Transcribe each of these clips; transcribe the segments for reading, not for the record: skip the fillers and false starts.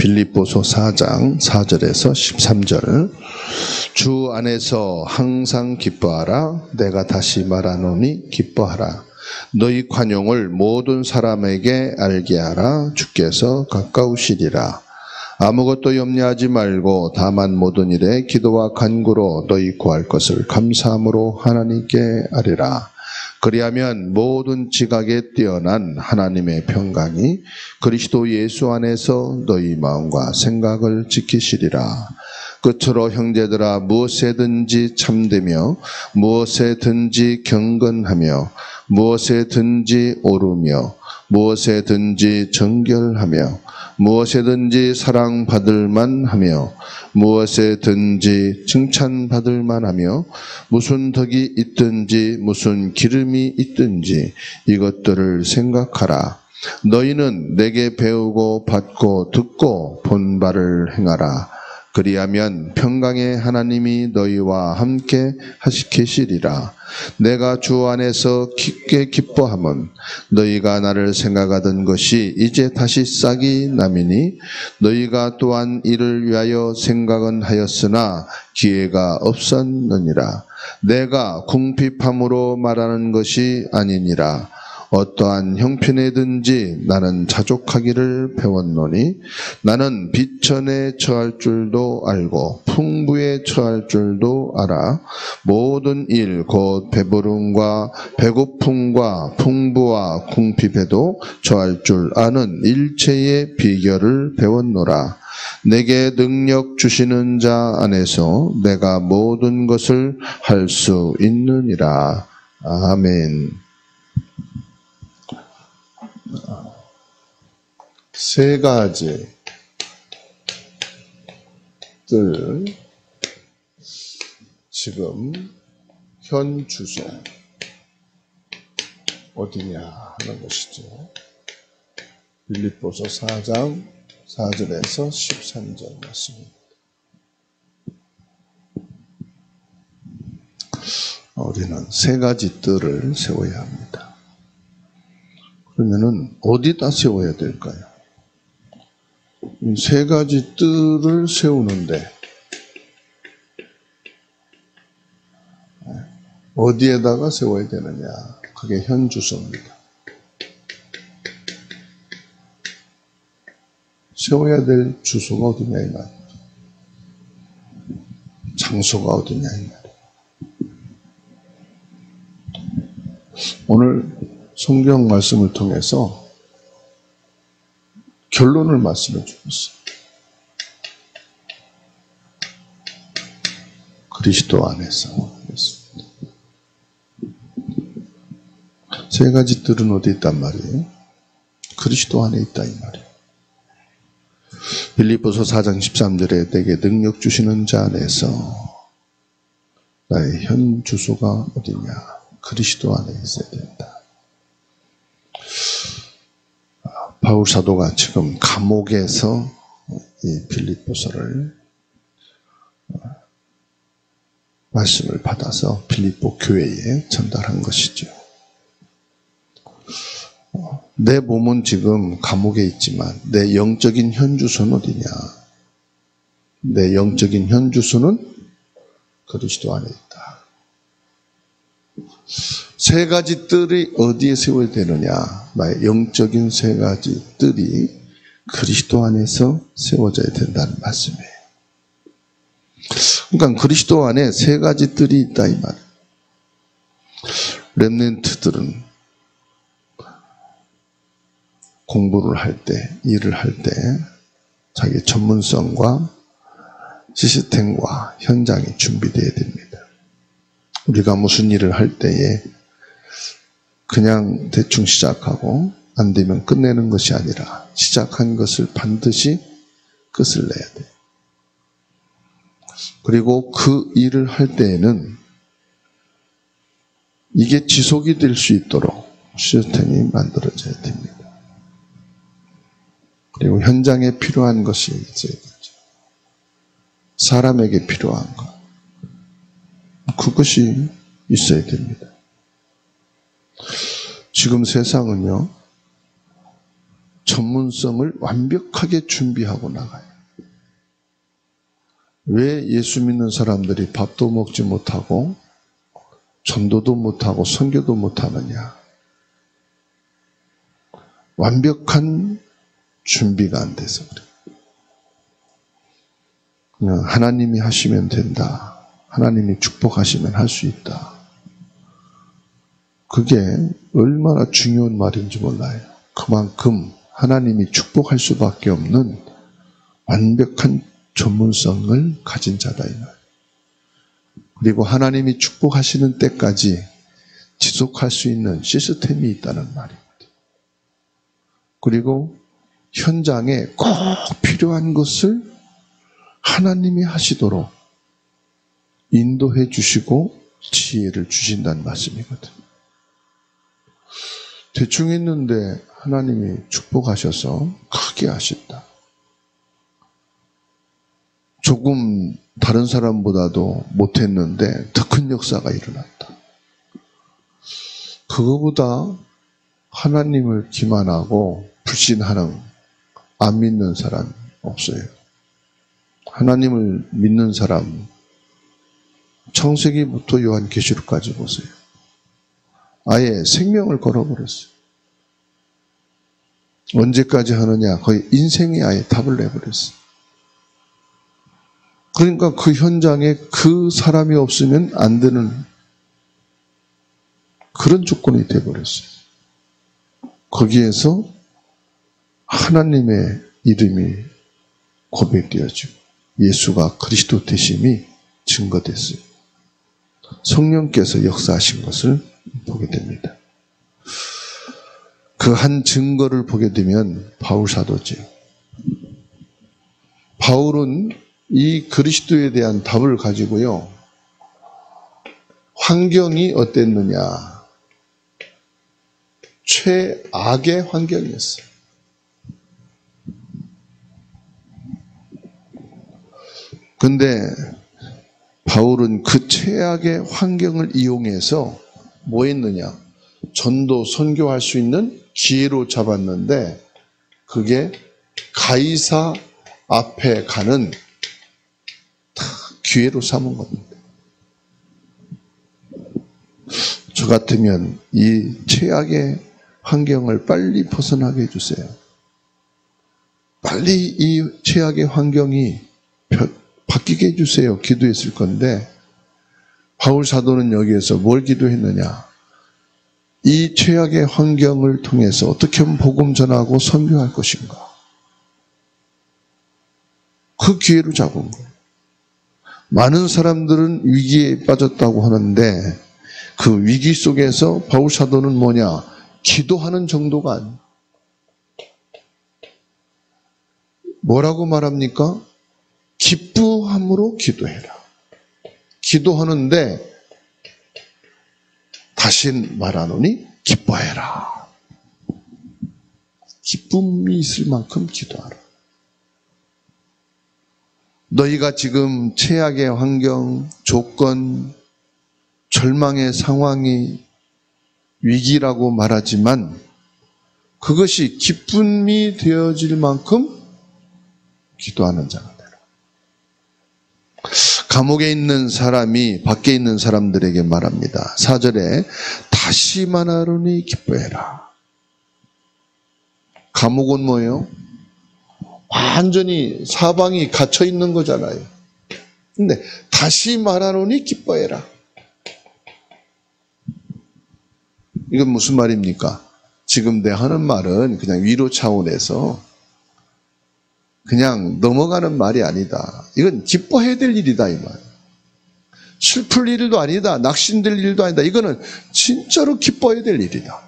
빌립보서 4장 4절에서 13절. 주 안에서 항상 기뻐하라. 내가 다시 말하노니 기뻐하라. 너희 관용을 모든 사람에게 알게 하라. 주께서 가까우시리라. 아무것도 염려하지 말고 다만 모든 일에 기도와 간구로 너희 구할 것을 감사함으로 하나님께 아뢰라. 그리하면 모든 지각에 뛰어난 하나님의 평강이 그리스도 예수 안에서 너희 마음과 생각을 지키시리라. 끝으로 형제들아, 무엇에든지 참되며 무엇에든지 경건하며 무엇에든지 오르며 무엇에든지 정결하며 무엇에든지 사랑받을 만하며 무엇에든지 칭찬받을 만하며 무슨 덕이 있든지 무슨 기름이 있든지 이것들을 생각하라. 너희는 내게 배우고 받고 듣고 본 바를 행하라. 그리하면 평강의 하나님이 너희와 함께 계시리라. 내가 주 안에서 깊게 기뻐함은 너희가 나를 생각하던 것이 이제 다시 싹이 나미니 너희가 또한 이를 위하여 생각은 하였으나 기회가 없었느니라. 내가 궁핍함으로 말하는 것이 아니니라. 어떠한 형편에든지 나는 자족하기를 배웠노니 나는 비천에 처할 줄도 알고 풍부에 처할 줄도 알아. 모든 일 곧 배부름과 배고픔과 풍부와 궁핍에도 처할 줄 아는 일체의 비결을 배웠노라. 내게 능력 주시는 자 안에서 내가 모든 것을 할 수 있느니라. 아멘. 세 가지들 지금 현 주소 어디냐 하는 것이죠. 빌립보서 4장 4절에서 13절 말씀입니다. 우리는 세 가지 뜰을 세워야 합니다. 그러면은 어디다 세워야 될까요? 이 세 가지 뜰을 세우는데 어디에다가 세워야 되느냐? 그게 현 주소입니다. 세워야 될 주소가 어디냐 이 말이에요. 장소가 어디냐 이 말이에요. 오늘 성경 말씀을 통해서 결론을 말씀해 주셨어요. 그리스도 안에서. 세 가지 뜰은 어디 있단 말이에요? 그리스도 안에 있다 이 말이에요. 빌립보서 4장 13절에 내게 능력 주시는 자 안에서 나의 현 주소가 어디냐? 그리스도 안에 있어야 된다. 바울 사도가 지금 감옥에서 이 빌립보서를 말씀을 받아서 빌립보 교회에 전달한 것이죠. 내 몸은 지금 감옥에 있지만 내 영적인 현주소는 어디냐? 내 영적인 현주소는 그리스도 안에 있다. 세 가지 뜰이 어디에 세워야 되느냐? 나의 영적인 세 가지 뜰이 그리스도 안에서 세워져야 된다는 말씀이에요. 그러니까 그리스도 안에 세 가지 뜰이 있다 이 말이에요. 렘넌트들은 공부를 할 때, 일을 할 때 자기 전문성과 시스템과 현장이 준비되어야 됩니다. 우리가 무슨 일을 할 때에 그냥 대충 시작하고 안 되면 끝내는 것이 아니라 시작한 것을 반드시 끝을 내야 돼요. 그리고 그 일을 할 때에는 이게 지속이 될 수 있도록 시스템이 만들어져야 됩니다. 그리고 현장에 필요한 것이 있어야 되죠. 사람에게 필요한 것. 그것이 있어야 됩니다. 지금 세상은요, 전문성을 완벽하게 준비하고 나가요. 왜 예수 믿는 사람들이 밥도 먹지 못하고 전도도 못하고 선교도 못하느냐? 완벽한 준비가 안 돼서 그래요. 그냥 하나님이 하시면 된다. 하나님이 축복하시면 할 수 있다. 그게 얼마나 중요한 말인지 몰라요. 그만큼 하나님이 축복할 수밖에 없는 완벽한 전문성을 가진 자다 이 말. 그리고 하나님이 축복하시는 때까지 지속할 수 있는 시스템이 있다는 말입니다. 그리고 현장에 꼭 필요한 것을 하나님이 하시도록 인도해 주시고 지혜를 주신다는 말씀이거든요. 대충 했는데 하나님이 축복하셔서 크게 하신다. 조금 다른 사람보다도 못했는데 더 큰 역사가 일어났다. 그거보다 하나님을 기만하고 불신하는, 안 믿는 사람 없어요. 하나님을 믿는 사람, 창세기부터 요한계시록까지 보세요. 아예 생명을 걸어버렸어요. 언제까지 하느냐? 거의 인생에 아예 답을 내버렸어요. 그러니까 그 현장에 그 사람이 없으면 안 되는 그런 조건이 되어버렸어요. 거기에서 하나님의 이름이 고백되어지고 예수가 그리스도 되심이 증거됐어요. 성령께서 역사하신 것을 보게 됩니다. 그 한 증거를 보게 되면 바울 사도죠. 바울은 이 그리스도에 대한 답을 가지고요. 환경이 어땠느냐. 최악의 환경이었어요. 근데 바울은 그 최악의 환경을 이용해서 뭐 했느냐? 전도, 선교할 수 있는 기회로 잡았는데 그게 가이사 앞에 가는 기회로 삼은 겁니다. 저 같으면 이 최악의 환경을 빨리 벗어나게 해주세요. 빨리 이 최악의 환경이 바뀌게 해주세요. 기도했을 건데 바울 사도는 여기에서 뭘 기도했느냐? 이 최악의 환경을 통해서 어떻게 하면 복음 전하고 선교할 것인가? 그 기회로 잡은 거예요. 많은 사람들은 위기에 빠졌다고 하는데 그 위기 속에서 바울 사도는 뭐냐? 기도하는 정도가 아니에요. 뭐라고 말합니까? 기쁘함으로 기도해라. 기도하는데 다신 말하노니 기뻐해라. 기쁨이 있을 만큼 기도하라. 너희가 지금 최악의 환경, 조건, 절망의 상황이 위기라고 말하지만 그것이 기쁨이 되어질 만큼 기도하는 자가 되라. 감옥에 있는 사람이 밖에 있는 사람들에게 말합니다. 4절에 다시 말하노니 기뻐해라. 감옥은 뭐예요? 완전히 사방이 갇혀 있는 거잖아요. 근데 다시 말하노니 기뻐해라. 이건 무슨 말입니까? 지금 내가 하는 말은 그냥 위로 차원에서 그냥 넘어가는 말이 아니다. 이건 기뻐해야 될 일이다 이 말. 슬플 일도 아니다. 낙심될 일도 아니다. 이거는 진짜로 기뻐해야 될 일이다.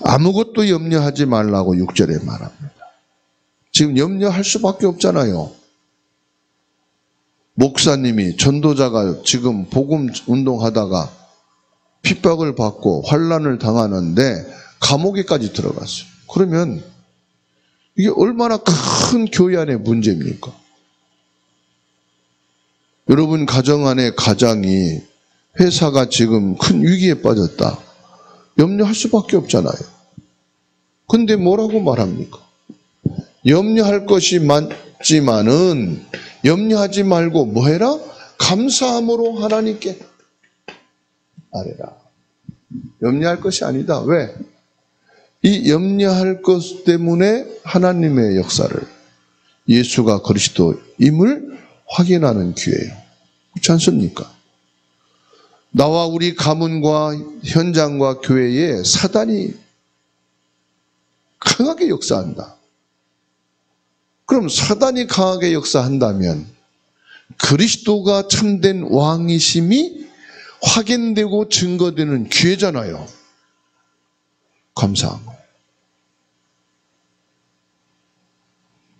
아무것도 염려하지 말라고 6절에 말합니다. 지금 염려할 수밖에 없잖아요. 목사님이, 전도자가 지금 복음 운동하다가 핍박을 받고 환난을 당하는데 감옥에까지 들어갔어요. 그러면 이게 얼마나 큰 교회 안의 문제입니까? 여러분 가정 안에 가장이 회사가 지금 큰 위기에 빠졌다. 염려할 수밖에 없잖아요. 근데 뭐라고 말합니까? 염려할 것이 많지만은 염려하지 말고 뭐 해라? 감사함으로 하나님께 아뢰라. 염려할 것이 아니다. 왜? 이 염려할 것 때문에 하나님의 역사를, 예수가 그리스도임을 확인하는 기회예요. 그렇지 않습니까? 나와 우리 가문과 현장과 교회에 사단이 강하게 역사한다. 그럼 사단이 강하게 역사한다면 그리스도가 참된 왕이심이 확인되고 증거되는 기회잖아요. 감사한 거예요.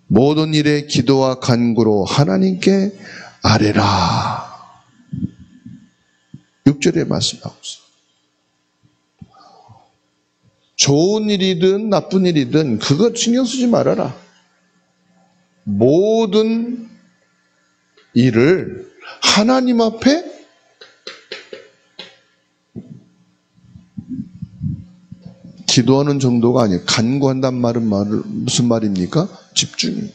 모든 일에 기도와 간구로 하나님께 아뢰라. 6절에 말씀하고 있어요. 좋은 일이든 나쁜 일이든 그거 신경 쓰지 말아라. 모든 일을 하나님 앞에 기도하는 정도가 아니에요. 간구한단 말은 무슨 말입니까? 집중이.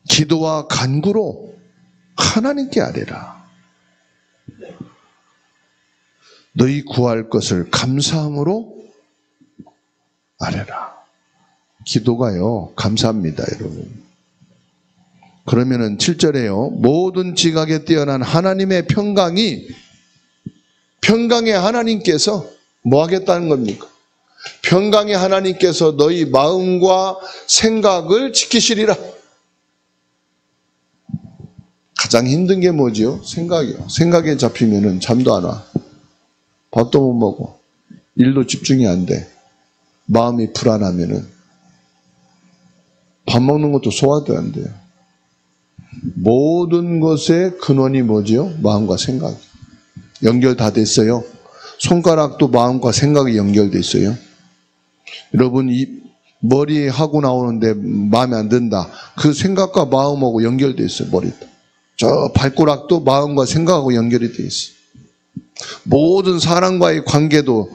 기도와 간구로 하나님께 아뢰라. 너희 구할 것을 감사함으로 아뢰라. 기도가요, 감사합니다, 여러분. 그러면은 7절에요. 모든 지각에 뛰어난 하나님의 평강의 하나님께서 뭐 하겠다는 겁니까? 평강의 하나님께서 너희 마음과 생각을 지키시리라. 가장 힘든 게 뭐지요? 생각이요. 생각에 잡히면은 잠도 안 와. 밥도 못 먹어. 일도 집중이 안 돼. 마음이 불안하면은 밥 먹는 것도 소화도 안 돼요. 모든 것의 근원이 뭐지요? 마음과 생각. 연결 다 됐어요. 손가락도 마음과 생각이 연결돼 있어요. 여러분, 이 머리 하고 나오는데 마음에 안 든다. 그 생각과 마음하고 연결돼 있어요. 머리도. 저 발가락도 마음과 생각하고 연결이 돼 있어요. 모든 사람과의 관계도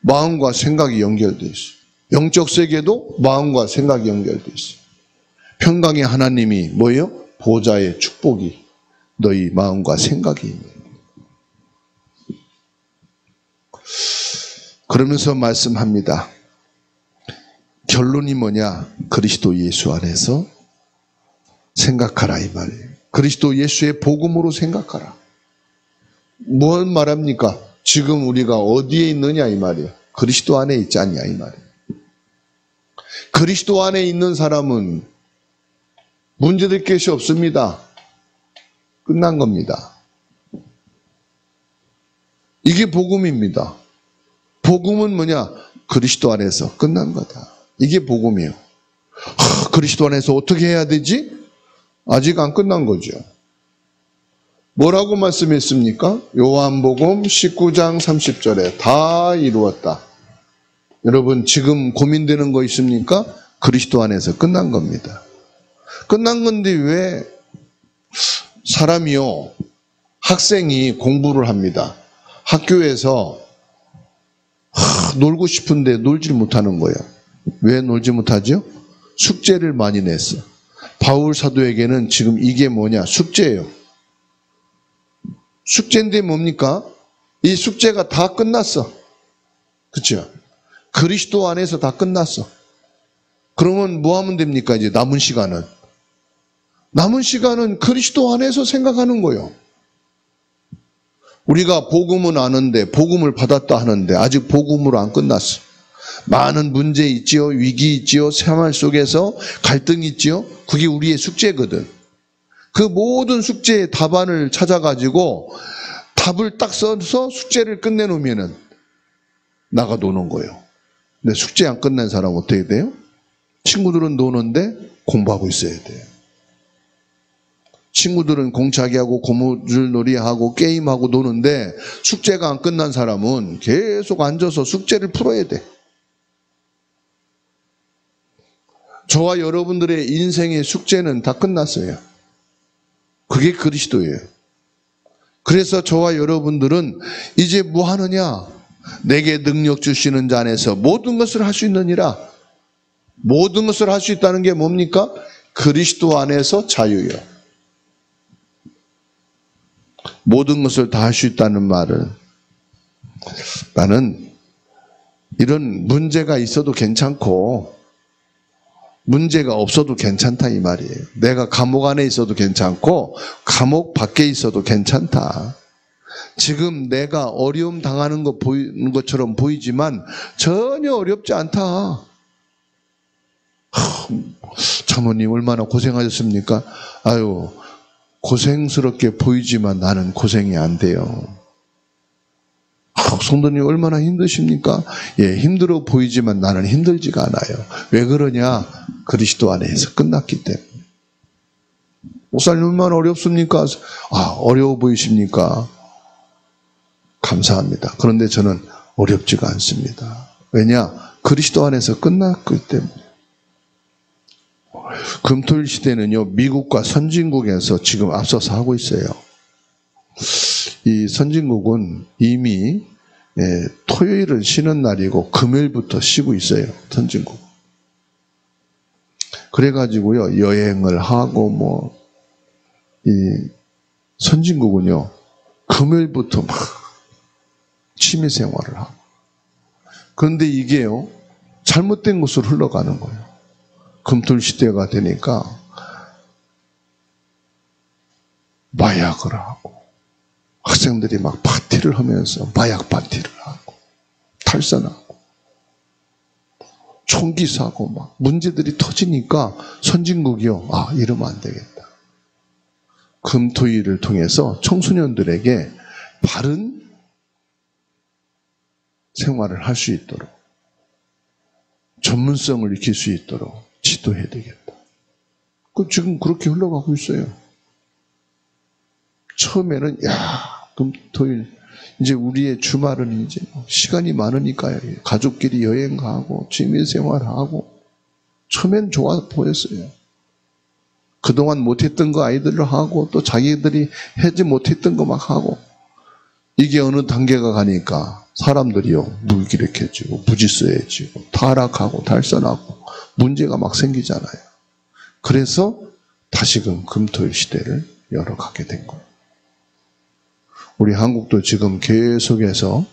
마음과 생각이 연결돼 있어요. 영적 세계도 마음과 생각이 연결돼 있어요. 평강의 하나님이 뭐예요? 보좌의 축복이 너희 마음과 생각이 있는. 그러면서 말씀합니다. 결론이 뭐냐? 그리스도 예수 안에서 생각하라 이 말이에요. 그리스도 예수의 복음으로 생각하라. 뭘 말합니까? 지금 우리가 어디에 있느냐 이 말이에요. 그리스도 안에 있지 않냐 이 말이에요. 그리스도 안에 있는 사람은 문제될 것이 없습니다. 끝난 겁니다. 이게 복음입니다. 복음은 뭐냐? 그리스도 안에서 끝난 거다. 이게 복음이에요. 그리스도 안에서 어떻게 해야 되지? 아직 안 끝난 거죠. 뭐라고 말씀했습니까? 요한복음 19장 30절에 다 이루었다. 여러분 지금 고민되는 거 있습니까? 그리스도 안에서 끝난 겁니다. 끝난 건데 왜 사람이요, 학생이 공부를 합니다. 학교에서 놀고 싶은데 놀지 못하는 거예요. 왜 놀지 못하죠? 숙제를 많이 냈어. 바울 사도에게는 지금 이게 뭐냐? 숙제예요. 숙제인데 뭡니까? 이 숙제가 다 끝났어. 그렇죠? 그리스도 안에서 다 끝났어. 그러면 뭐 하면 됩니까? 이제 남은 시간은 그리스도 안에서 생각하는 거예요. 우리가 복음은 아는데, 복음을 받았다 하는데 아직 복음으로 안 끝났어. 많은 문제 있지요, 위기 있지요, 생활 속에서 갈등이 있지요. 그게 우리의 숙제거든. 그 모든 숙제의 답안을 찾아가지고 답을 딱 써서 숙제를 끝내놓으면은 나가 노는 거예요. 근데 숙제 안 끝낸 사람 어떻게 돼요? 친구들은 노는데 공부하고 있어야 돼요. 친구들은 공차기하고 고무줄놀이하고 게임하고 노는데 숙제가 안 끝난 사람은 계속 앉아서 숙제를 풀어야 돼. 저와 여러분들의 인생의 숙제는 다 끝났어요. 그게 그리스도예요. 그래서 저와 여러분들은 이제 뭐 하느냐? 내게 능력 주시는 자 안에서 모든 것을 할 수 있느니라. 모든 것을 할 수 있다는 게 뭡니까? 그리스도 안에서 자유요. 모든 것을 다 할 수 있다는 말은 나는 이런 문제가 있어도 괜찮고 문제가 없어도 괜찮다 이 말이에요. 내가 감옥 안에 있어도 괜찮고 감옥 밖에 있어도 괜찮다. 지금 내가 어려움 당하는 거 보이는 것처럼 보이지만 전혀 어렵지 않다. 장모님 얼마나 고생하셨습니까? 아유, 고생스럽게 보이지만 나는 고생이 안 돼요. 성도님 얼마나 힘드십니까? 예, 힘들어 보이지만 나는 힘들지가 않아요. 왜 그러냐? 그리스도 안에서 끝났기 때문에. 목사님 얼마나 어렵습니까? 아, 어려워 보이십니까? 감사합니다. 그런데 저는 어렵지가 않습니다. 왜냐? 그리스도 안에서 끝났기 때문에. 금토일 시대는요, 미국과 선진국에서 지금 앞서서 하고 있어요. 이 선진국은 이미 토요일은 쉬는 날이고 금요일부터 쉬고 있어요. 선진국. 그래가지고요, 여행을 하고 이 선진국은요, 금요일부터 막 취미 생활을 하고. 그런데 이게요, 잘못된 곳으로 흘러가는 거예요. 금토일 시대가 되니까 마약을 하고 학생들이 막 파티를 하면서 마약 파티를 하고 탈선하고 총기 사고 막 문제들이 터지니까 선진국이요. 아, 이러면 안 되겠다. 금토일을 통해서 청소년들에게 바른 생활을 할 수 있도록 전문성을 익힐 수 있도록 지도해야 되겠다. 지금 그렇게 흘러가고 있어요. 처음에는 금토일 이제 우리의 주말은 이제 시간이 많으니까요. 가족끼리 여행 가고 취미생활하고 처음엔 좋아 보였어요. 그동안 못했던 거 아이들을 하고 또 자기들이 하지 못했던 거 막 하고 이게 어느 단계가 가니까 사람들이요 무기력해지고 무질서해지고 타락하고 탈선하고 문제가 막 생기잖아요. 그래서 다시금 금토일 시대를 열어가게 된 거예요. 우리 한국도 지금 계속해서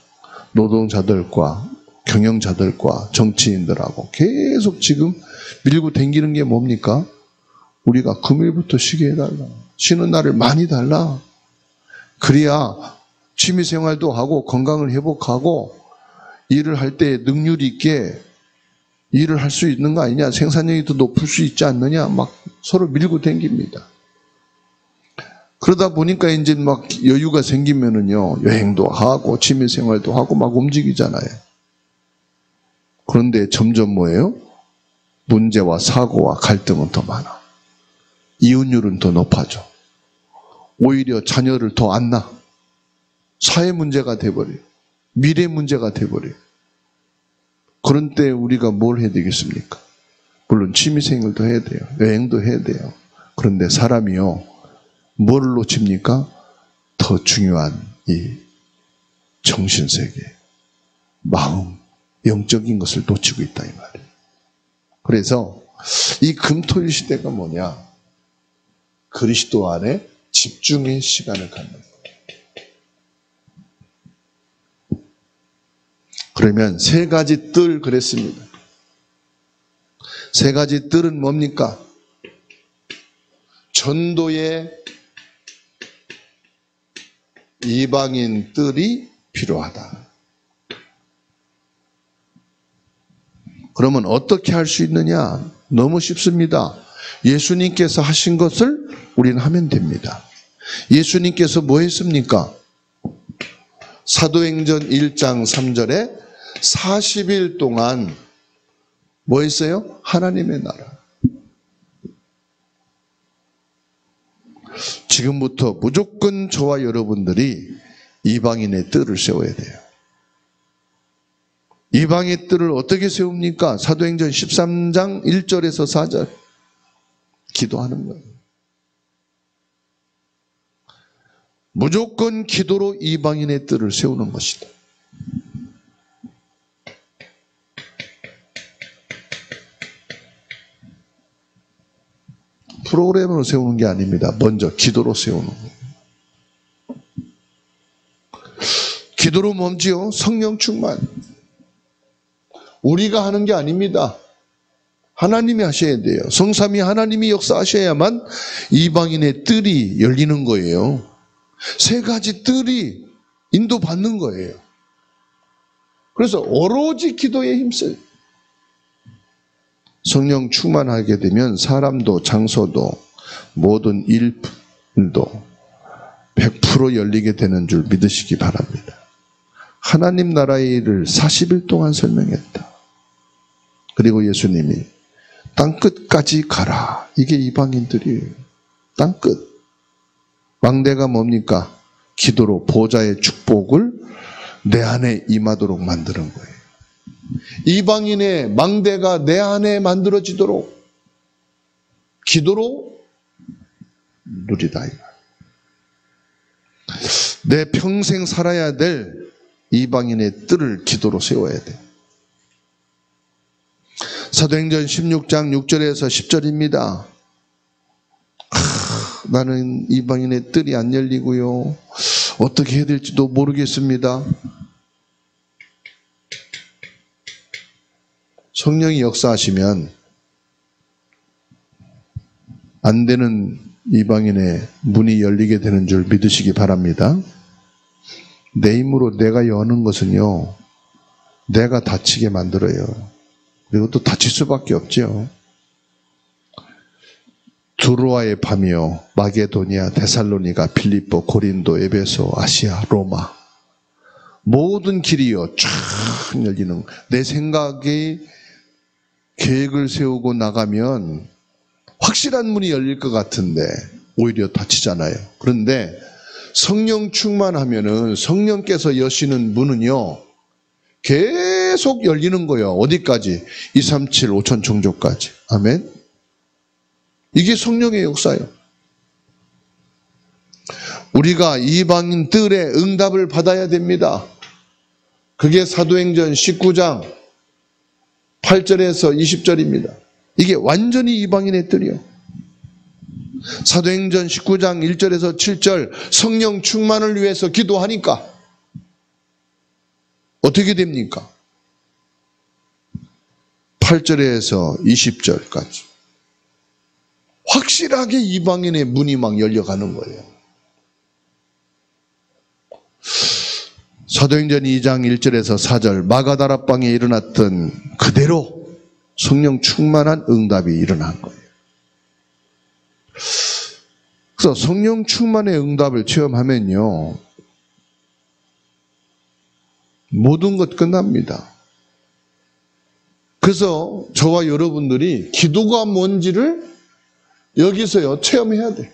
노동자들과 경영자들과 정치인들하고 계속 지금 밀고 당기는 게 뭡니까? 우리가 금요일부터 쉬게 해달라. 쉬는 날을 많이 달라. 그래야 취미생활도 하고 건강을 회복하고 일을 할 때 능률 있게 일을 할 수 있는 거 아니냐. 생산력이 더 높을 수 있지 않느냐. 막 서로 밀고 당깁니다. 그러다 보니까 이제 막 여유가 생기면은요, 여행도 하고 취미생활도 하고 막 움직이잖아요. 그런데 점점 뭐예요? 문제와 사고와 갈등은 더 많아. 이혼율은 더 높아져. 오히려 자녀를 더 안 낳아. 사회 문제가 돼버려요. 미래 문제가 돼버려요. 그런 때 우리가 뭘 해야 되겠습니까? 물론 취미생활도 해야 돼요. 여행도 해야 돼요. 그런데 사람이요, 뭐를 놓칩니까? 더 중요한 이 정신세계, 마음, 영적인 것을 놓치고 있다 이 말이에요. 그래서 이 금토일 시대가 뭐냐? 그리스도 안에 집중의 시간을 갖는 거예요. 그러면 세 가지 뜰 그랬습니다. 세 가지 뜰은 뭡니까? 전도의 이방인 뜰이 필요하다. 그러면 어떻게 할 수 있느냐? 너무 쉽습니다. 예수님께서 하신 것을 우리는 하면 됩니다. 예수님께서 뭐 했습니까? 사도행전 1장 3절에 40일 동안 뭐 했어요? 하나님의 나라. 지금부터 무조건 저와 여러분들이 이방인의 뜰을 세워야 돼요. 이방의 뜰을 어떻게 세웁니까? 사도행전 13장 1절에서 4절 기도하는 거예요. 무조건 기도로 이방인의 뜰을 세우는 것이다. 프로그램으로 세우는 게 아닙니다. 먼저 기도로 세우는 거예요. 기도로 멈지요. 성령 충만. 우리가 하는 게 아닙니다. 하나님이 하셔야 돼요. 성삼위 하나님이 역사하셔야만 이방인의 뜰이 열리는 거예요. 세 가지 뜰이 인도받는 거예요. 그래서 오로지 기도에 힘써요. 성령 충만하게 되면 사람도 장소도 모든 일도 100% 열리게 되는 줄 믿으시기 바랍니다. 하나님 나라의 일을 40일 동안 설명했다. 그리고 예수님이 땅끝까지 가라. 이게 이방인들이에요. 땅끝. 망대가 뭡니까? 기도로 보좌의 축복을 내 안에 임하도록 만드는 거예요. 이방인의 망대가 내 안에 만들어지도록 기도로 누리다. 내 평생 살아야 될 이방인의 뜰을 기도로 세워야 돼. 사도행전 16장 6절에서 10절입니다. 나는 이방인의 뜰이 안 열리고요. 어떻게 해야 될지도 모르겠습니다. 성령이 역사하시면 안 되는 이방인의 문이 열리게 되는 줄 믿으시기 바랍니다. 내 힘으로 내가 여는 것은요, 내가 다치게 만들어요. 그리고 또 다칠 수밖에 없죠. 두로아의 밤이요, 마게도니아, 데살로니가, 빌립보, 고린도, 에베소, 아시아, 로마, 모든 길이요 쫙 열리는, 내 생각에 계획을 세우고 나가면 확실한 문이 열릴 것 같은데 오히려 닫히잖아요. 그런데 성령 충만하면은 성령께서 여시는 문은요 계속 열리는 거예요. 어디까지? 237 5천 종족까지. 아멘. 이게 성령의 역사예요. 우리가 이방인 뜰의 응답을 받아야 됩니다. 그게 사도행전 19장 8절에서 20절입니다. 이게 완전히 이방인의 뜰이요. 사도행전 19장 1절에서 7절 성령 충만을 위해서 기도하니까 어떻게 됩니까? 8절에서 20절까지 확실하게 이방인의 문이 막 열려가는 거예요. 사도행전 2장 1절에서 4절 마가다라방에 일어났던 그대로 성령 충만한 응답이 일어난 거예요. 그래서 성령 충만의 응답을 체험하면요 모든 것 끝납니다. 그래서 저와 여러분들이 기도가 뭔지를 여기서요 체험해야 돼요.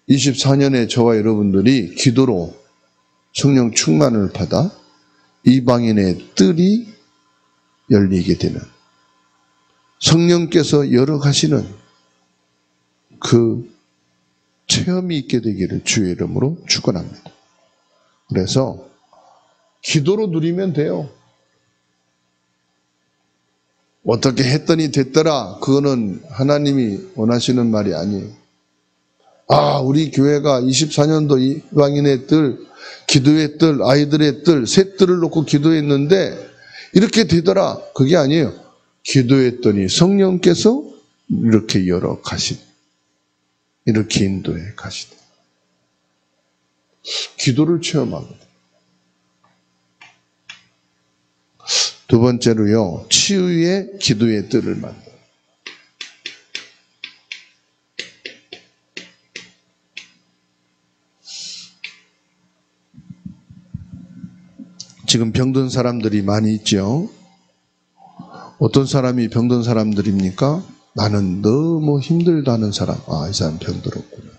24년에 저와 여러분들이 기도로 성령 충만을 받아 이방인의 뜰이 열리게 되는, 성령께서 열어가시는 그 체험이 있게 되기를 주의 이름으로 축원합니다. 그래서 기도로 누리면 돼요. 어떻게 했더니 됐더라, 그거는 하나님이 원하시는 말이 아니에요. 아, 우리 교회가 24년도 이방인의 뜰, 기도의 뜰, 아이들의 뜰, 세 뜰을 놓고 기도했는데 이렇게 되더라. 그게 아니에요. 기도했더니 성령께서 이렇게 열어 가시다. 이렇게 인도해 가시다. 기도를 체험합니다. 두 번째로요, 치유의 기도의 뜰을 만들어요. 지금 병든 사람들이 많이 있죠. 어떤 사람이 병든 사람들입니까? 나는 너무 힘들다는 사람. 아, 이 사람 병들었구나.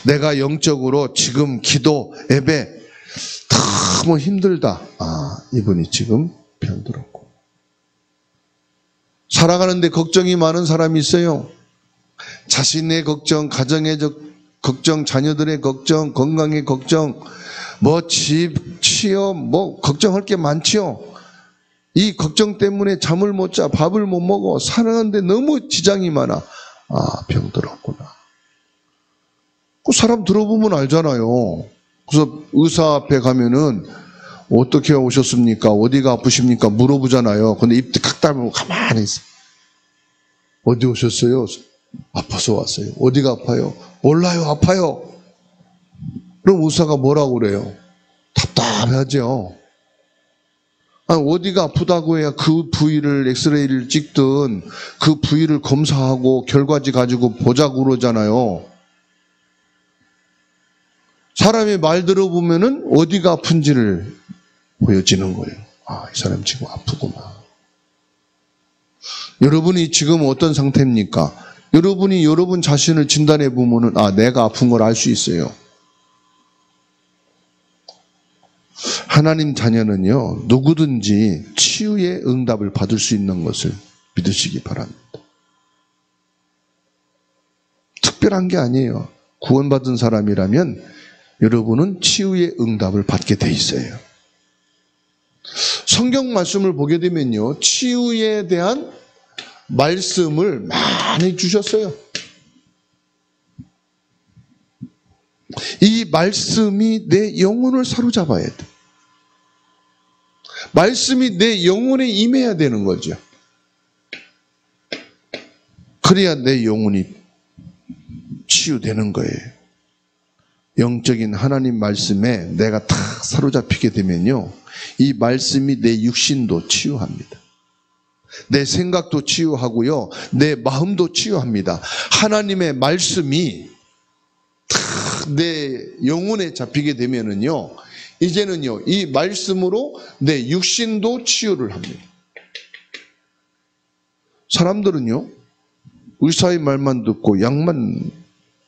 내가 영적으로 지금 기도, 예배 너무 힘들다. 아, 이분이 지금 병들었고. 살아가는데 걱정이 많은 사람이 있어요. 자신의 걱정, 가정의 걱정, 자녀들의 걱정, 건강의 걱정, 뭐 집, 취업, 뭐 걱정할 게 많지요. 이 걱정 때문에 잠을 못 자, 밥을 못 먹어, 살아가는데 너무 지장이 많아. 아, 병들었구나. 그 사람 들어보면 알잖아요. 그래서 의사 앞에 가면은 어떻게 오셨습니까? 어디가 아프십니까? 물어보잖아요. 근데 입 딱 다물고 가만히 있어. 어디 오셨어요? 아파서 왔어요. 어디가 아파요? 몰라요. 아파요. 그럼 의사가 뭐라고 그래요? 답답하죠. 어디가 아프다고 해야 그 부위를 엑스레이를 찍든 그 부위를 검사하고 결과지 가지고 보자고 그러잖아요. 사람이 말 들어보면은 어디가 아픈지를 보여지는 거예요. 아, 이 사람 지금 아프구나. 여러분이 지금 어떤 상태입니까? 여러분이 여러분 자신을 진단해 보면은 아, 내가 아픈 걸 알 수 있어요. 하나님 자녀는요, 누구든지 치유의 응답을 받을 수 있는 것을 믿으시기 바랍니다. 특별한 게 아니에요. 구원받은 사람이라면 여러분은 치유의 응답을 받게 돼 있어요. 성경 말씀을 보게 되면요, 치유에 대한 말씀을 많이 주셨어요. 이 말씀이 내 영혼을 사로잡아야 돼. 말씀이 내 영혼에 임해야 되는 거죠. 그래야 내 영혼이 치유되는 거예요. 영적인 하나님 말씀에 내가 탁 사로잡히게 되면요, 이 말씀이 내 육신도 치유합니다. 내 생각도 치유하고요, 내 마음도 치유합니다. 하나님의 말씀이 탁 내 영혼에 잡히게 되면은요, 이제는요, 이 말씀으로 내 육신도 치유를 합니다. 사람들은요, 의사의 말만 듣고 약만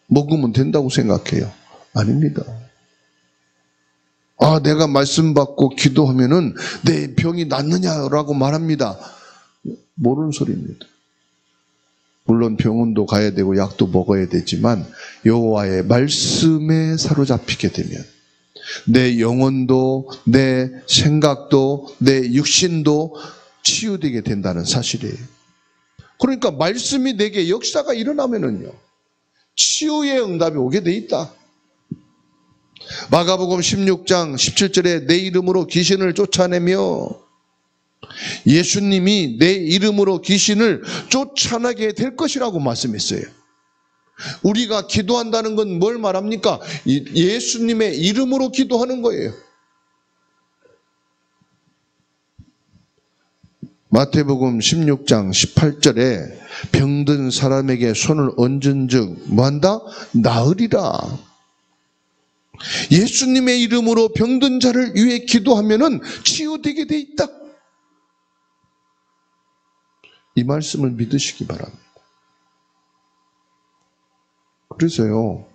먹으면 된다고 생각해요. 아닙니다. 아, 내가 말씀 받고 기도하면은 내 병이 낫느냐라고 말합니다. 모르는 소리입니다. 물론 병원도 가야 되고 약도 먹어야 되지만 여호와의 말씀에 사로잡히게 되면 내 영혼도 내 생각도 내 육신도 치유되게 된다는 사실이에요. 그러니까 말씀이 내게 역사가 일어나면은요, 치유의 응답이 오게 돼 있다. 마가복음 16장 17절에 내 이름으로 귀신을 쫓아내며, 예수님이 내 이름으로 귀신을 쫓아내게 될 것이라고 말씀했어요. 우리가 기도한다는 건 뭘 말합니까? 예수님의 이름으로 기도하는 거예요. 마태복음 16장 18절에 병든 사람에게 손을 얹은 즉 뭐한다? 나으리라. 예수님의 이름으로 병든 자를 위해 기도하면은 치유되게 돼 있다. 이 말씀을 믿으시기 바랍니다. 그래서요,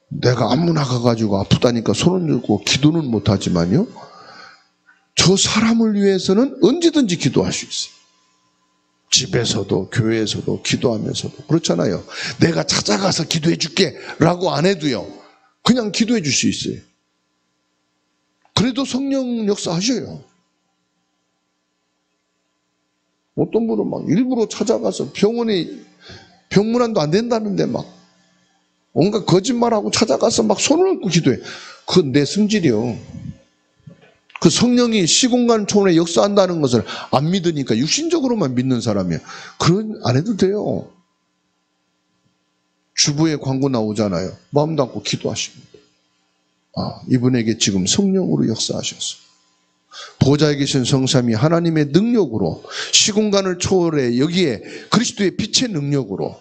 내가 아무나 가가지고 아프다니까 손을 들고 기도는 못하지만요, 저 사람을 위해서는 언제든지 기도할 수 있어요. 집에서도 교회에서도 기도하면서도 그렇잖아요. 내가 찾아가서 기도해 줄게 라고 안 해도요, 그냥 기도해 줄 수 있어요. 그래도 성령 역사하셔요. 어떤 분은 막 일부러 찾아가서 병문안도 안 된다는데 막 온갖 거짓말하고 찾아가서 막 손을 얹고 기도해. 그건 내 성질이요. 그 성령이 시공간 초원에 역사한다는 것을 안 믿으니까 육신적으로만 믿는 사람이에요. 그런 안 해도 돼요. 주부의 광고 나오잖아요. 마음 닫고 기도하십니다. 아, 이분에게 지금 성령으로 역사하셨어. 보좌에 계신 성삼이 하나님의 능력으로 시공간을 초월해 여기에 그리스도의 빛의 능력으로,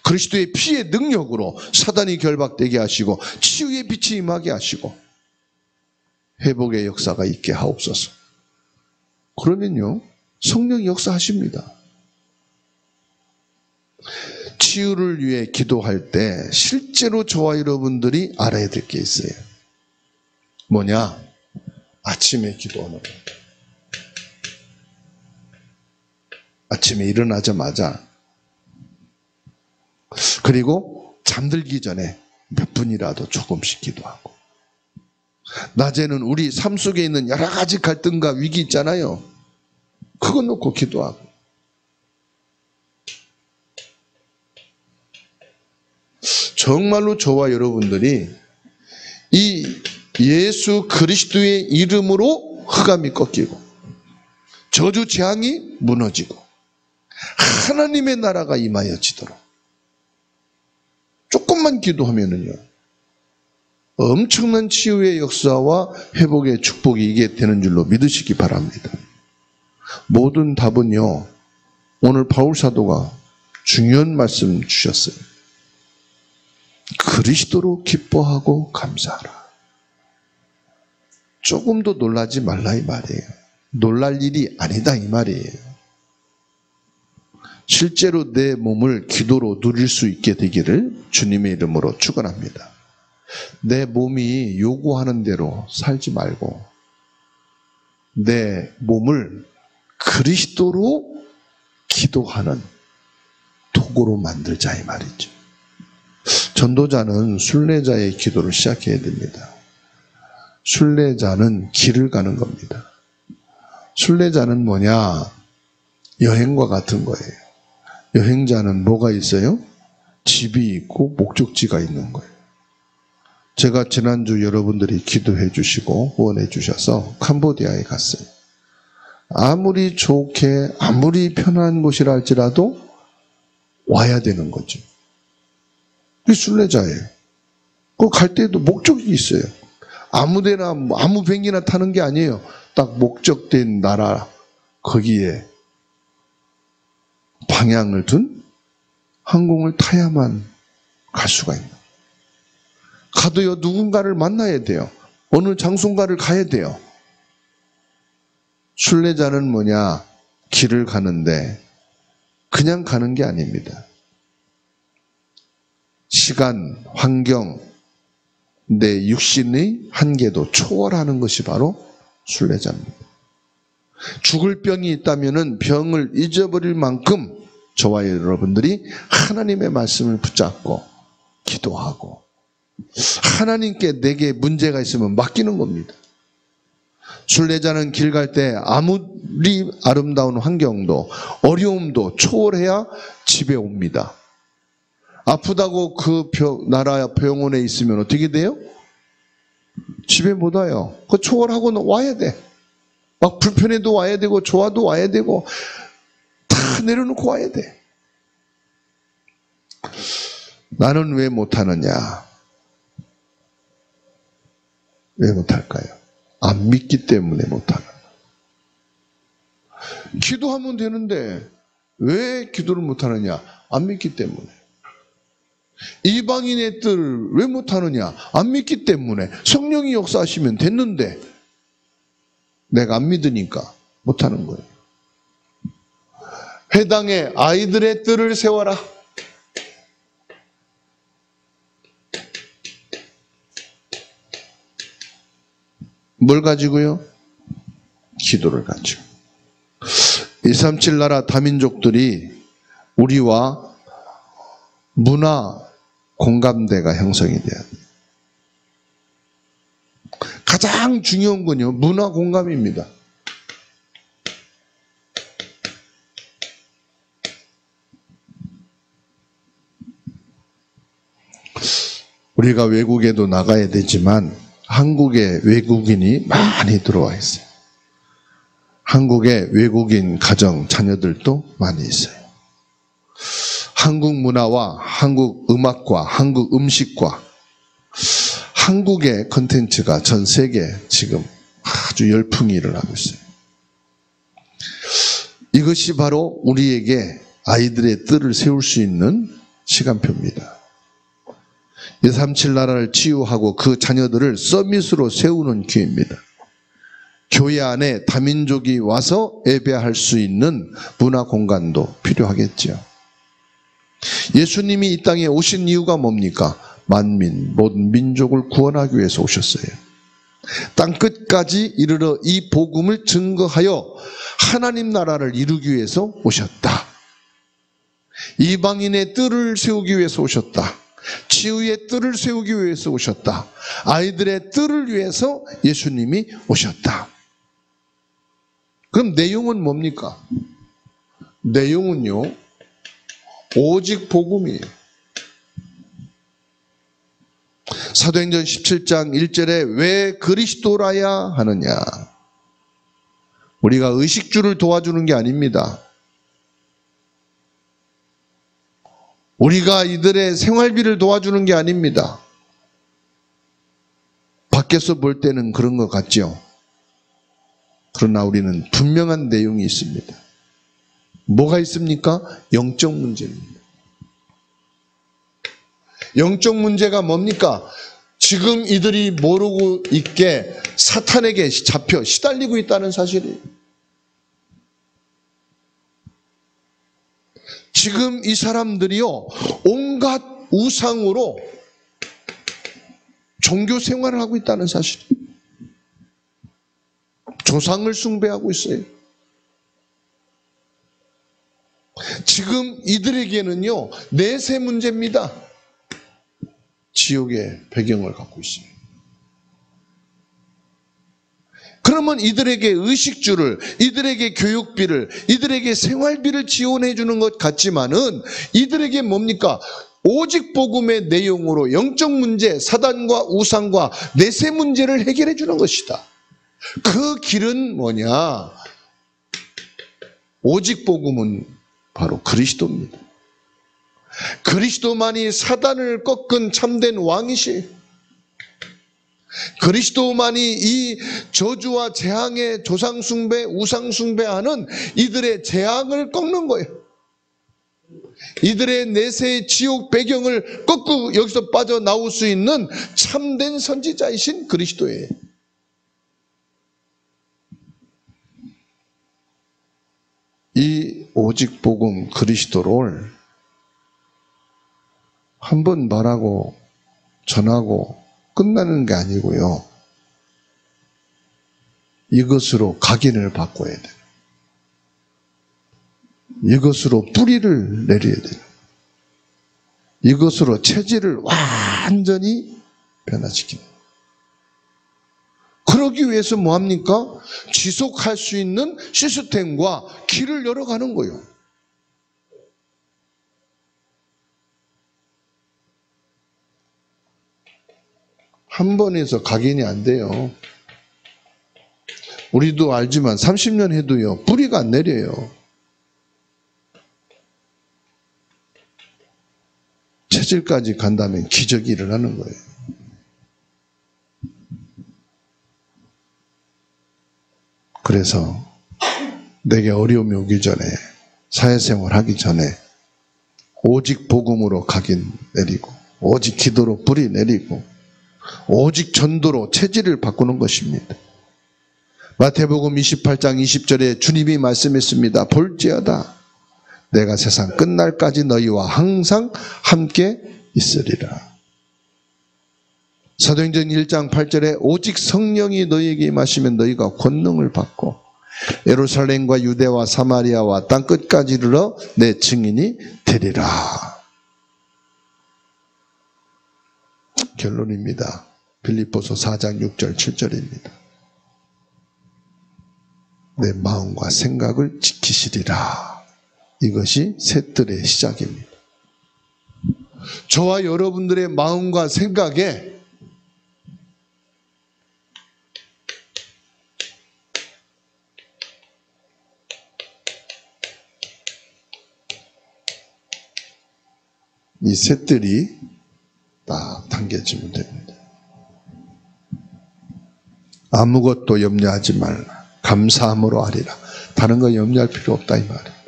그리스도의 피의 능력으로 사단이 결박되게 하시고 치유의 빛이 임하게 하시고 회복의 역사가 있게 하옵소서. 그러면요, 성령이 역사하십니다. 치유를 위해 기도할 때 실제로 저와 여러분들이 알아야 될 게 있어요. 뭐냐? 아침에 기도하는 거예요. 아침에 일어나자마자, 그리고 잠들기 전에 몇 분이라도 조금씩 기도하고, 낮에는 우리 삶 속에 있는 여러 가지 갈등과 위기 있잖아요. 그거 놓고 기도하고. 정말로 저와 여러분들이 이 예수 그리스도의 이름으로 흑암이 꺾이고 저주 재앙이 무너지고 하나님의 나라가 임하여지도록 조금만 기도하면은요, 엄청난 치유의 역사와 회복의 축복이 이게 되는 줄로 믿으시기 바랍니다. 모든 답은요, 오늘 바울 사도가 중요한 말씀 주셨어요. 그리스도로 기뻐하고 감사하라. 조금도 놀라지 말라 이 말이에요. 놀랄 일이 아니다 이 말이에요. 실제로 내 몸을 기도로 누릴 수 있게 되기를 주님의 이름으로 축원합니다. 내 몸이 요구하는 대로 살지 말고 내 몸을 그리스도로 기도하는 도구로 만들자 이 말이죠. 전도자는 순례자의 기도를 시작해야 됩니다. 순례자는 길을 가는 겁니다. 순례자는 뭐냐? 여행과 같은 거예요. 여행자는 뭐가 있어요? 집이 있고 목적지가 있는 거예요. 제가 지난주 여러분들이 기도해 주시고 후원해 주셔서 캄보디아에 갔어요. 아무리 좋게 아무리 편한 곳이라 할지라도 와야 되는 거죠. 그게 순례자예요. 그 갈 때도 목적이 있어요. 아무데나 아무 비행기나 타는 게 아니에요. 딱 목적된 나라 거기에 방향을 둔 항공을 타야만 갈 수가 있는. 가도요 누군가를 만나야 돼요. 어느 장소인가를 가야 돼요. 순례자는 뭐냐? 길을 가는데 그냥 가는 게 아닙니다. 시간, 환경, 내 육신의 한계도 초월하는 것이 바로 순례자입니다. 죽을 병이 있다면 병을 잊어버릴 만큼 저와 여러분들이 하나님의 말씀을 붙잡고 기도하고 하나님께 내게 문제가 있으면 맡기는 겁니다. 순례자는 길 갈 때 아무리 아름다운 환경도 어려움도 초월해야 집에 옵니다. 아프다고 그 나라 병원에 있으면 어떻게 돼요? 집에 못 와요. 그 초월하고 와야 돼. 막 불편해도 와야 되고 좋아도 와야 되고 다 내려놓고 와야 돼. 나는 왜 못하느냐? 왜 못할까요? 안 믿기 때문에 못하는 거예요. 기도하면 되는데 왜 기도를 못하느냐? 안 믿기 때문에. 이방인의 뜻을 왜 못하느냐? 안 믿기 때문에. 성령이 역사하시면 됐는데 내가 안 믿으니까 못하는 거예요. 회당에 아이들의 뜰을 세워라. 뭘 가지고요? 기도를 가지고. 237 나라 다민족들이 우리와 문화 공감대가 형성이 돼야 돼요. 가장 중요한 건요, 문화 공감입니다. 우리가 외국에도 나가야 되지만 한국에 외국인이 많이 들어와 있어요. 한국에 외국인 가정, 자녀들도 많이 있어요. 한국 문화와 한국 음악과 한국 음식과 한국의 컨텐츠가 전 세계에 지금 아주 열풍이 일어나고 있어요. 이것이 바로 우리에게 아이들의 뜰을 세울 수 있는 시간표입니다. 237 나라를 치유하고 그 자녀들을 서밋으로 세우는 기회입니다. 교회 안에 다민족이 와서 예배할 수 있는 문화 공간도 필요하겠죠. 예수님이 이 땅에 오신 이유가 뭡니까? 만민, 모든 민족을 구원하기 위해서 오셨어요. 땅 끝까지 이르러 이 복음을 증거하여 하나님 나라를 이루기 위해서 오셨다. 이방인의 뜰을 세우기 위해서 오셨다. 치유의 뜰을 세우기 위해서 오셨다. 아이들의 뜰을 위해서 예수님이 오셨다. 그럼 내용은 뭡니까? 내용은요, 오직 복음이에요. 사도행전 17장 1절에 왜 그리스도라야 하느냐? 우리가 의식주를 도와주는 게 아닙니다. 우리가 이들의 생활비를 도와주는 게 아닙니다. 밖에서 볼 때는 그런 것 같죠. 그러나 우리는 분명한 내용이 있습니다. 뭐가 있습니까? 영적 문제입니다. 영적 문제가 뭡니까? 지금 이들이 모르고 있게 사탄에게 잡혀 시달리고 있다는 사실이에요. 지금 이 사람들이요, 온갖 우상으로 종교 생활을 하고 있다는 사실. 조상을 숭배하고 있어요. 지금 이들에게는요, 내세 문제입니다. 지옥의 배경을 갖고 있어요. 그러면 이들에게 의식주를, 이들에게 교육비를, 이들에게 생활비를 지원해 주는 것 같지만은 이들에게 뭡니까? 오직 복음의 내용으로 영적 문제, 사단과 우상과 내세 문제를 해결해 주는 것이다. 그 길은 뭐냐? 오직 복음은 바로 그리스도입니다. 그리스도만이 사단을 꺾은 참된 왕이시. 그리스도만이 이 저주와 재앙의 조상숭배, 우상숭배하는 이들의 재앙을 꺾는 거예요. 이들의 내세의 지옥 배경을 꺾고 여기서 빠져나올 수 있는 참된 선지자이신 그리스도예요. 이 오직 복음 그리스도를 한 번 말하고 전하고 끝나는 게 아니고요. 이것으로 각인을 바꿔야 돼요. 이것으로 뿌리를 내려야 돼요. 이것으로 체질을 완전히 변화시키는. 그러기 위해서 뭐합니까? 지속할 수 있는 시스템과 길을 열어가는 거예요. 한 번에서 각인이 안 돼요. 우리도 알지만 30년 해도요, 뿌리가 안 내려요. 체질까지 간다면 기적이 일어나는 거예요. 그래서 내게 어려움이 오기 전에, 사회생활 하기 전에 오직 복음으로 각인 내리고, 오직 기도로 뿌리 내리고, 오직 전도로 체질을 바꾸는 것입니다. 마태복음 28장 20절에 주님이 말씀했습니다. 볼지어다 내가 세상 끝날까지 너희와 항상 함께 있으리라. 사도행전 1장 8절에 오직 성령이 너희에게 임하시면 너희가 권능을 받고 예루살렘과 유대와 사마리아와 땅끝까지 이르러 내 증인이 되리라. 결론입니다. 빌립보서 4장 6절 7절입니다. 내 마음과 생각을 지키시리라. 이것이 새 뜰의 시작입니다. 저와 여러분들의 마음과 생각에 이 새 뜰이 딱 당겨지면 됩니다. 아무것도 염려하지 말라. 감사함으로 하리라. 다른 거 염려할 필요 없다 이 말이에요.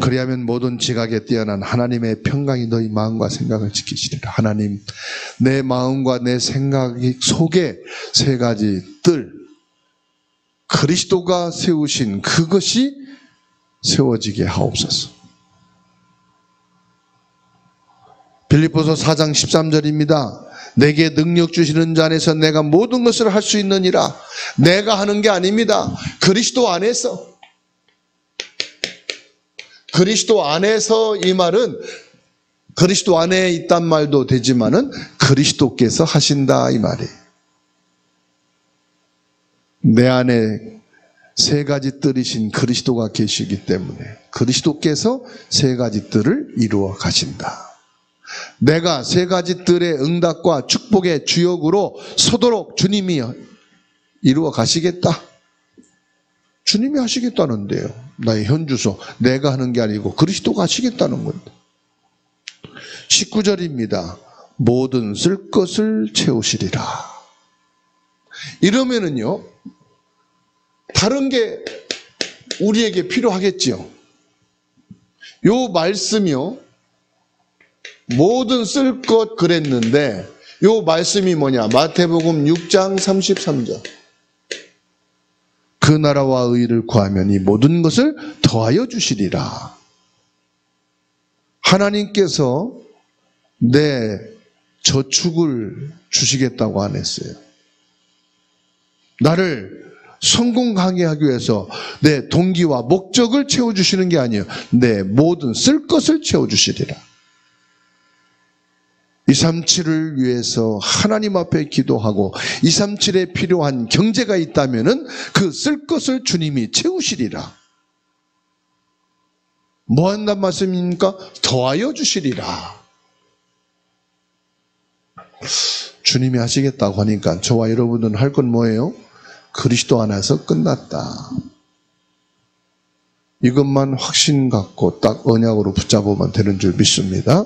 그리하면 모든 지각에 뛰어난 하나님의 평강이 너희 마음과 생각을 지키시리라. 하나님, 내 마음과 내 생각 속에 세 가지 뜰, 그리스도가 세우신 그것이 세워지게 하옵소서. 빌립보서 4장 13절입니다. 내게 능력 주시는 자 안에서 내가 모든 것을 할 수 있느니라. 내가 하는 게 아닙니다. 그리스도 안에서. 그리스도 안에서 이 말은 그리스도 안에 있단 말도 되지만은 그리스도께서 하신다 이 말이에요. 내 안에 세 가지 뜰이신 그리스도가 계시기 때문에 그리스도께서 세 가지 뜰을 이루어 가신다. 내가 세 가지 뜰의 응답과 축복의 주역으로 서도록 주님이 이루어 가시겠다. 주님이 하시겠다는데요. 나의 현주소, 내가 하는 게 아니고 그리스도가 하시겠다는 건데. 19절입니다. 모든 쓸 것을 채우시리라. 이러면은요, 다른 게 우리에게 필요하겠지요. 요 말씀이요, 모든 쓸 것 그랬는데, 요 말씀이 뭐냐? 마태복음 6장 33절. 그 나라와 의를 구하면 이 모든 것을 더하여 주시리라. 하나님께서 내 저축을 주시겠다고 안 했어요. 나를 성공하게 하기 위해서 내 동기와 목적을 채워주시는 게 아니에요. 내 모든 쓸 것을 채워주시리라. 237을 위해서 하나님 앞에 기도하고 237에 필요한 경제가 있다면 그 쓸 것을 주님이 채우시리라. 뭐 한단 말씀입니까? 더하여 주시리라. 주님이 하시겠다고 하니까 저와 여러분은 할 건 뭐예요? 그리스도 안에서 끝났다. 이것만 확신 갖고 딱 언약으로 붙잡으면 되는 줄 믿습니다.